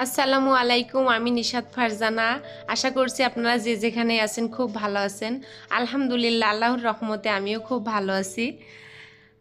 আসসালামু আলাইকুম। আমি নিশাত ফারজানা। আশা করছি আপনারা যে যেখানে আছেন খুব ভালো আছেন। আলহামদুলিল্লাহ, আল্লাহর রহমতে আমিও খুব ভালো আছি।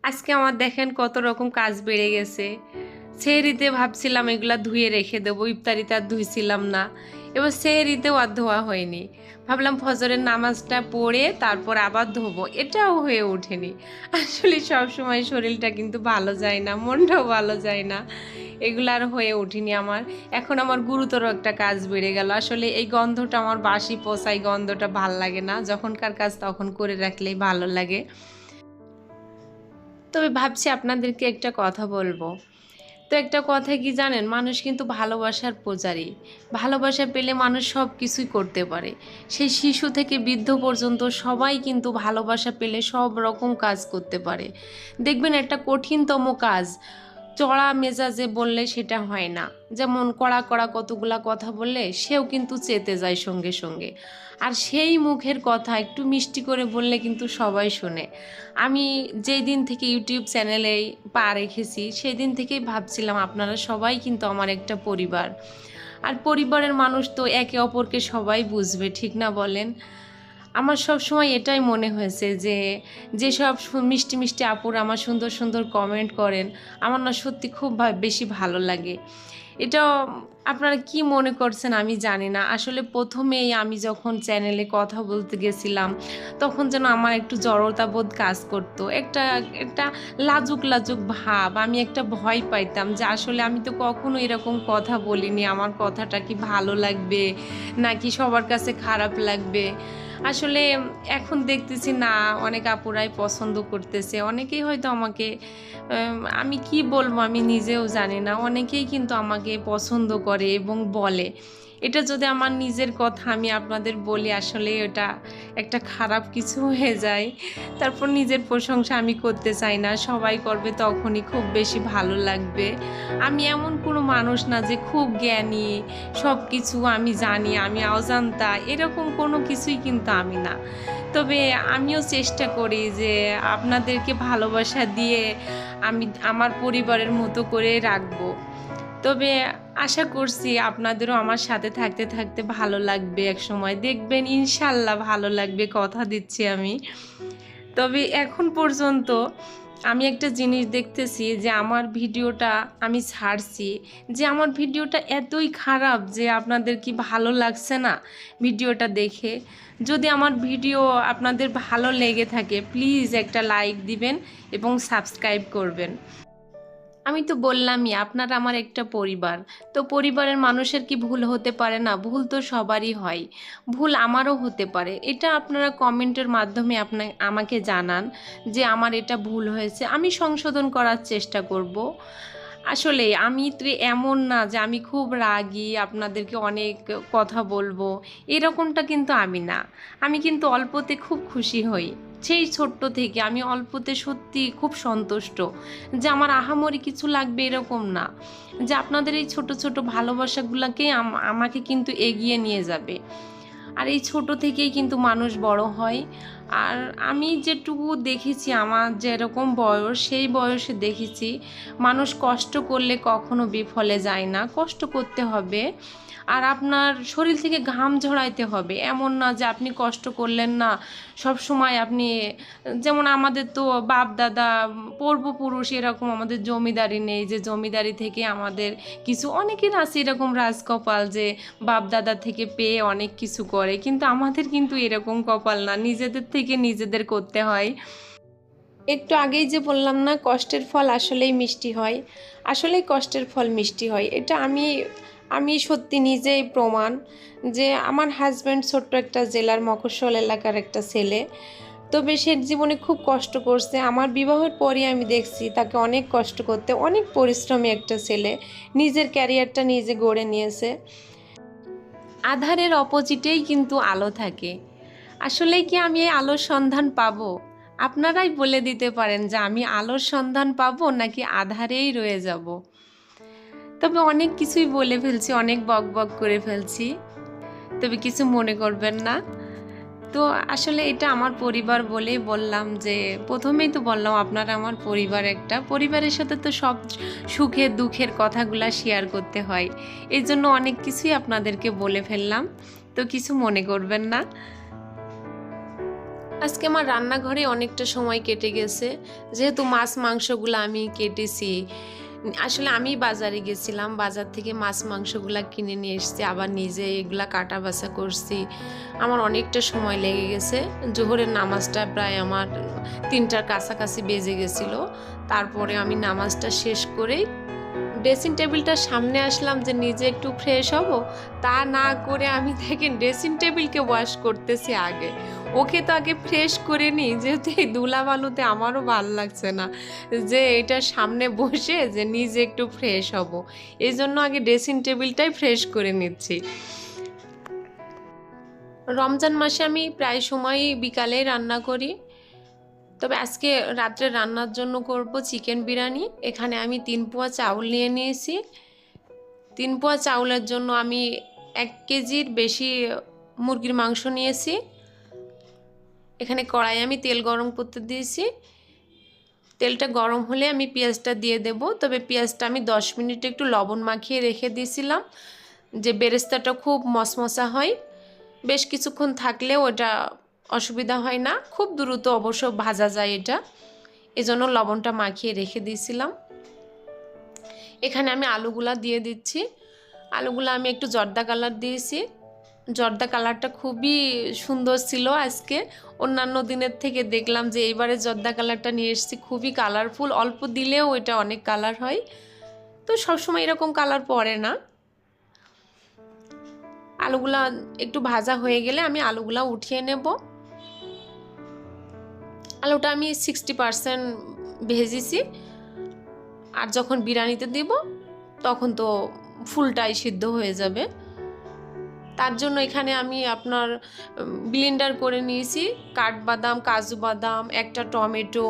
আজকে আমার দেখেন কত রকম কাজ বেড়ে গেছে। সেহরিতে ভাবছিলাম এগুলা ধুয়ে রেখে দেবো, ইফতারিতে আর ধুইছিলাম না। এবার সেহরিতেও আর ধোয়া হয়নি। ভাবলাম ফজরের নামাজটা পড়ে তারপর আবার ধোবো, এটাও হয়ে ওঠেনি। আসলে সব সময় শরীরটা কিন্তু ভালো যায় না, মনটাও ভালো যায় না, এগুলো আর হয়ে ওঠেনি আমার। এখন আমার গুরুতর একটা কাজ বেড়ে গেল। আসলে এই গন্ধটা আমার বাসি পচাই গন্ধটা ভাল লাগে না, যখনকার কাজ তখন করে রাখলেই ভালো লাগে। তবে ভাবছি আপনাদেরকে একটা কথা বলবো। তো একটা কথা কি জানেন, মানুষ কিন্তু ভালোবাসার পূজারী। ভালোবাসা পেলে মানুষ সব কিছুই করতে পারে। সেই শিশু থেকে বৃদ্ধ পর্যন্ত সবাই কিন্তু ভালোবাসা পেলে সব রকম কাজ করতে পারে। দেখবেন একটা কঠিনতম কাজ চড়া মেজাজে বললে সেটা হয় না। যেমন কড়া কড়া কতগুলা কথা বললে সেও কিন্তু চেতে যায় সঙ্গে সঙ্গে। আর সেই মুখের কথা একটু মিষ্টি করে বললে কিন্তু সবাই শোনে। আমি যেই দিন থেকে ইউটিউব চ্যানেলে পা রেখেছি সেই দিন থেকেই ভাবছিলাম আপনারা সবাই কিন্তু আমার একটা পরিবার। আর পরিবারের মানুষ তো একে অপরকে সবাই বুঝবে, ঠিক না বলেন? আমার সব সময় এটাই মনে হয়েছে যে যেসব মিষ্টি মিষ্টি আপুরা আমার সুন্দর সুন্দর কমেন্ট করেন, আমার না সত্যি খুব বেশি ভালো লাগে। এটা আপনারা কি মনে করছেন আমি জানি না। আসলে প্রথমেই আমি যখন চ্যানেলে কথা বলতে গেছিলাম তখন যেন আমার একটু জড়তা বোধ কাজ করতো, একটা একটা লাজুক লাজুক ভাব, আমি একটা ভয় পাইতাম যে আসলে আমি তো কখনো এরকম কথা বলিনি, আমার কথাটা কি ভালো লাগবে নাকি সবার কাছে খারাপ লাগবে। আসলে এখন দেখতেছি না, অনেক আপুরাই পছন্দ করতেছে, অনেকেই হয়তো আমাকে আমি কি বলবো আমি নিজেও জানি না, অনেকেই কিন্তু আমাকে পছন্দ করে এবং বলে। এটা যদি আমার নিজের কথা আমি আপনাদের বলি, আসলে এটা একটা খারাপ কিছু হয়ে যায়। তারপর নিজের প্রশংসা আমি করতে চাই না, সবাই করবে তখনই খুব বেশি ভালো লাগবে। আমি এমন কোনো মানুষ না যে খুব জ্ঞানী, সব কিছু আমি জানি, আমি অজান্তা, এরকম কোনো কিছুই কিন্তু আমি না। তবে আমিও চেষ্টা করি যে আপনাদেরকে ভালোবাসা দিয়ে আমি আমার পরিবারের মতো করে রাখবো। তবে আশা করছি আপনাদেরও আমার সাথে থাকতে থাকতে ভালো লাগবে, এক সময় দেখবেন ইনশাল্লাহ ভালো লাগবে, কথা দিচ্ছি আমি। তবে এখন পর্যন্ত আমি একটা জিনিস দেখতেছি যে আমার ভিডিওটা আমি ছাড়ছি, যে আমার ভিডিওটা এতই খারাপ যে আপনাদের কি ভালো লাগছে না ভিডিওটা দেখে? যদি আমার ভিডিও আপনাদের ভালো লেগে থাকে প্লিজ একটা লাইক দিবেন এবং সাবস্ক্রাইব করবেন। আমি তো বললামই আপনারা আমার একটা পরিবার। তো পরিবারের মানুষের কি ভুল হতে পারে না? ভুল তো সবারই হয়, ভুল আমারও হতে পারে। এটা আপনারা কমেন্টের মাধ্যমে আমাকে জানান যে আমার এটা ভুল হয়েছে, আমি সংশোধন করার চেষ্টা করব। আসলে আমি তো এমন না যে আমি খুব রাগী আপনাদেরকে অনেক কথা বলবো, এরকমটা কিন্তু আমি না। আমি কিন্তু অল্পতে খুব খুশি হই। সেই ছোট্ট থেকে আমি অল্পতে সত্যি খুব সন্তুষ্ট। যে আমার আহামরি কিছু লাগবে এরকম না, যে আপনাদের এই ছোট ছোট ভালোবাসাগুলোকে আমাকে কিন্তু এগিয়ে নিয়ে যাবে। আর এই ছোট থেকেই কিন্তু মানুষ বড় হয়। আর আমি যেটুকু দেখেছি, আমার যেরকম বয়স সেই বয়সে দেখেছি মানুষ কষ্ট করলে কখনো বিফলে যায় না, কষ্ট করতে হবে। আর আপনার শরীর থেকে ঘাম ঝরাইতে হবে, এমন না যে আপনি কষ্ট করলেন না সব সময় আপনি। যেমন আমাদের তো বাপ দাদা পূর্বপুরুষ এরকম আমাদের জমিদারি নেই, যে জমিদারি থেকে আমাদের কিছু, অনেকের আছে এরকম রাজকপাল যে বাপ দাদা থেকে পেয়ে অনেক কিছু করে, কিন্তু আমাদের কিন্তু এরকম কপাল না, নিজেদের থেকে নিজেদের করতে হয়। একটু আগেই যে বললাম না, কষ্টের ফল আসলেই মিষ্টি হয়। আসলেই কষ্টের ফল মিষ্টি হয়, এটা আমি আমি সত্যি নিজেই প্রমাণ। যে আমার হাজব্যান্ড ছোট্ট একটা জেলার মফস্বল এলাকার একটা ছেলে, তবে সে জীবনে খুব কষ্ট করছে। আমার বিবাহের পরই আমি দেখছি তাকে অনেক কষ্ট করতে, অনেক পরিশ্রমী একটা ছেলে, নিজের ক্যারিয়ারটা নিজে গড়ে নিয়েছে। আধারের অপোজিটেই কিন্তু আলো থাকে। আসলেই কি আমি এই আলোর সন্ধান পাবো? আপনারাই বলে দিতে পারেন যে আমি আলোর সন্ধান পাবো নাকি আধারেই রয়ে যাব। তবে অনেক কিছুই বলে ফেলছি, অনেক বক বক করে ফেলছি, তবে কিছু মনে করবেন না। তো আসলে এটা আমার পরিবার বলেই বললাম, যে প্রথমেই তো বললাম আপনারা আমার পরিবার, একটা পরিবারের সাথে তো সব সুখের দুঃখের কথাগুলা শেয়ার করতে হয়। এই জন্য অনেক কিছুই আপনাদেরকে বলে ফেললাম, তো কিছু মনে করবেন না। আজকে আমার রান্নাঘরে অনেকটা সময় কেটে গেছে, যেহেতু মাছ মাংসগুলো আমি কেটেছি। আসলে আমি বাজারে গেছিলাম, বাজার থেকে মাছ মাংসগুলো কিনে নিয়ে এসেছি, আবার নিজে এগুলা কাটা বাছা করছি। আমার অনেকটা সময় লেগে গেছে। জোহরের নামাজটা প্রায় আমার 3টার কাছাকাছি বেজে গেছিলো। তারপরে আমি নামাজটা শেষ করেই ড্রেসিং টেবিলটার সামনে আসলাম যে নিজে একটু ফ্রেশ হব, তা না করে আমি দেখেন ড্রেসিং টেবিলকে ওয়াশ করতেছি আগে। ওকে তো আগে ফ্রেশ করে নিই, যেহেতু এই ধুলাবালুতে আমারও ভালো লাগছে না যে এটার সামনে বসে যে নিজে একটু ফ্রেশ হব, এই জন্য আগে ড্রেসিং টেবিলটাই ফ্রেশ করে নিচ্ছি। রমজান মাসে আমি প্রায় সময়ই বিকালে রান্না করি, তবে আজকে রাত্রে রান্নার জন্য করব চিকেন বিরিয়ানি। এখানে আমি 3 পোয়া চাউল নিয়ে নিয়েছি। 3 পোয়া চাউলের জন্য আমি 1 কেজির বেশি মুরগির মাংস নিয়েছি। এখানে কড়াই আমি তেল গরম করতে দিয়েছি। তেলটা গরম হলে আমি পেঁয়াজটা দিয়ে দেব, তবে পেঁয়াজটা আমি 10 মিনিট একটু লবণ মাখিয়ে রেখে দিয়েছিলাম, যে বেরেস্তাটা খুব মশমশা হয়, বেশ কিছুক্ষণ থাকলেও ওটা অসুবিধা হয় না, খুব দ্রুত অবশ্য ভাজা যায় এটা, এজন্য লবণটা মাখিয়ে রেখে দিয়েছিলাম। এখানে আমি আলুগুলা দিয়ে দিচ্ছি। আলুগুলো আমি একটু জর্দা কালার দিয়েছি, জর্দা কালারটা খুবই সুন্দর ছিল আজকে। অন্যান্য দিনের থেকে দেখলাম যে এইবারে জর্দা কালারটা নিয়ে এসেছি, খুবই কালারফুল, অল্প দিলেও এটা অনেক কালার হয়, তো সবসময় এরকম কালার পড়ে না। আলুগুলা একটু ভাজা হয়ে গেলে আমি আলুগুলা উঠিয়ে নেব। আলুটা আমি 60% ভেজেছি, আর যখন বিরিয়ানিতে দিব তখন তো ফুলটাই সিদ্ধ হয়ে যাবে। তার জন্য এখানে আমি আপনার ব্লেন্ডার করে নিয়েছি কাঠবাদাম, কাজু বাদাম, একটা টমেটো,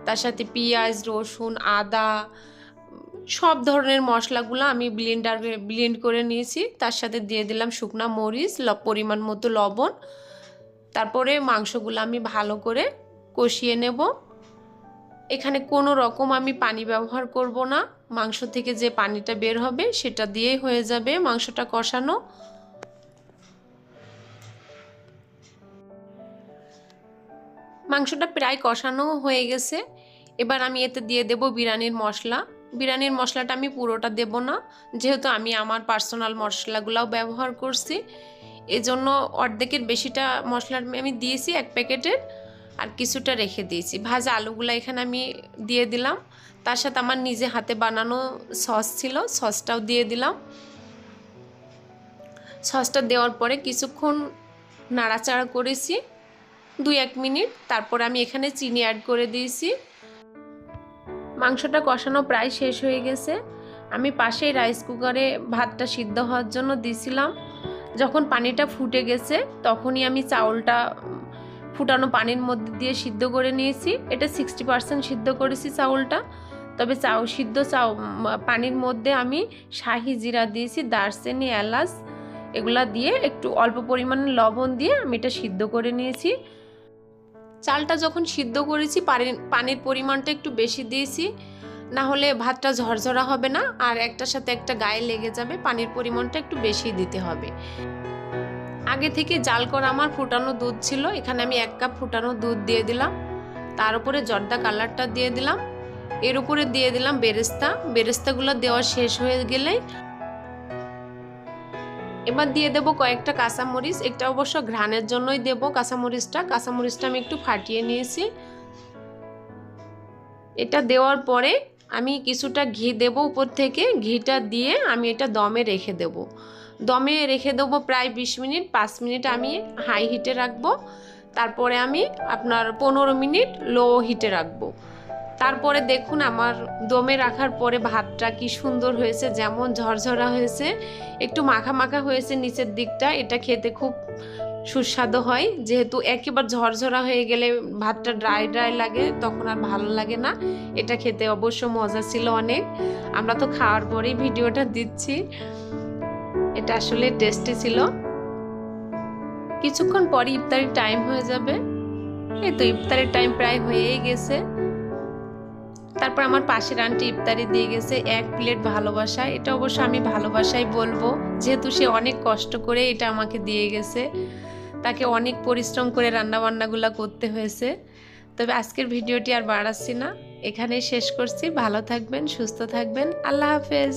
তার সাথে পেঁয়াজ, রসুন, আদা, সব ধরনের মশলাগুলো আমি ব্লেন্ড করে নিয়েছি। তার সাথে দিয়ে দিলাম শুকনা মরিচ, পরিমাণ মতো লবণ। তারপরে মাংসগুলো আমি ভালো করে কষিয়ে নেব। এখানে কোনো রকম আমি পানি ব্যবহার করব না, মাংস থেকে যে পানিটা বের হবে সেটা দিয়েই হয়ে যাবে মাংসটা কষানো। মাংসটা প্রায় কষানো হয়ে গেছে। এবার আমি এতে দিয়ে দেব বিরিয়ানির মশলা। বিরিয়ানির মশলাটা আমি পুরোটা দেব না, যেহেতু আমি আমার পার্সোনাল মশলাগুলোও ব্যবহার করছি, এজন্য অর্ধেকের বেশিটা মশলা আমি দিয়েছি 1 প্যাকেটের, আর কিছুটা রেখে দিয়েছি। ভাজা আলুগুলো এখানে আমি দিয়ে দিলাম, তার সাথে আমার নিজে হাতে বানানো সস ছিল, সসটাও দিয়ে দিলাম। সসটা দেওয়ার পরে কিছুক্ষণ নাড়াচাড়া করেছি 2-1 মিনিট, তারপর আমি এখানে চিনি অ্যাড করে দিয়েছি। মাংসটা কষানো প্রায় শেষ হয়ে গেছে। আমি পাশেই রাইস কুকারে ভাতটা সিদ্ধ হওয়ার জন্য দিয়েছিলাম। যখন পানিটা ফুটে গেছে তখনই আমি চাউলটা ফুটানো পানির মধ্যে দিয়ে সিদ্ধ করে নিয়েছি। এটা 60% সিদ্ধ করেছি চাউলটা, তবে পানির মধ্যে আমি শাহি জিরা দিয়েছি, দারচিনি, এলাচ এগুলা দিয়ে একটু অল্প পরিমাণে লবণ দিয়ে আমি এটা সিদ্ধ করে নিয়েছি। চালটা যখন সিদ্ধ করেছি পানির পরিমাণটা একটু বেশি দিয়েছি, না হলে ভাতটা ঝরঝরা হবে না আর একটার সাথে একটা গায়ে লেগে যাবে। পানির পরিমাণটা একটু বেশি দিতে হবে। আগে থেকে জাল করা আমার ফুটানো দুধ ছিল, এখানে আমি 1 কাপ ফুটানো দুধ দিয়ে দিলাম। তার উপরে জর্দা কালারটা দিয়ে দিলাম, এর উপরে দিয়ে দিলাম বেরেস্তাগুলো দেওয়া শেষ হয়ে গেলে এবার দিয়ে দেব কয়েকটা কাঁচামরিচ। এটা অবশ্য ঘ্রাণের জন্যই দেব কাঁচামরিচটা আমি একটু ফাটিয়ে নিয়েছি। এটা দেওয়ার পরে আমি কিছুটা ঘি দেব উপর থেকে, ঘিটা দিয়ে আমি এটা দমে রেখে দেব প্রায় 20 মিনিট। 5 মিনিট আমি হাই হিটে রাখবো, তারপরে আমি আপনার 15 মিনিট লো হিটে রাখবো। তারপরে দেখুন আমার দমে রাখার পরে ভাতটা কি সুন্দর হয়েছে, যেমন ঝরঝরা হয়েছে, একটু মাখা মাখা হয়েছে নিচের দিকটা। এটা খেতে খুব সুস্বাদু হয়, যেহেতু একেবারে ঝরঝরা হয়ে গেলে ভাতটা ড্রাই লাগে, তখন আর ভালো লাগে না। এটা খেতে অবশ্য মজা ছিল অনেক। আমরা তো খাওয়ার পরেই ভিডিওটা দিচ্ছি, এটা আসলে টেস্টি ছিল। কিছুক্ষণ পরে ইফতারের টাইম হয়ে যাবে। এই তো ইফতারের টাইম প্রায় হয়েই গেছে। তারপর আমার পাশের আন্টি ইফতারি দিয়ে গেছে 1 প্লেট ভালোবাসা। এটা অবশ্য আমি ভালোবাসাই বলবো, যেহেতু সে অনেক কষ্ট করে এটা আমাকে দিয়ে গেছে, তাকে অনেক পরিশ্রম করে রান্নাবান্নাগুলো করতে হয়েছে। তবে আজকের ভিডিওটি আর বাড়াচ্ছি না, এখানেই শেষ করছি। ভালো থাকবেন, সুস্থ থাকবেন, আল্লাহ হাফেজ।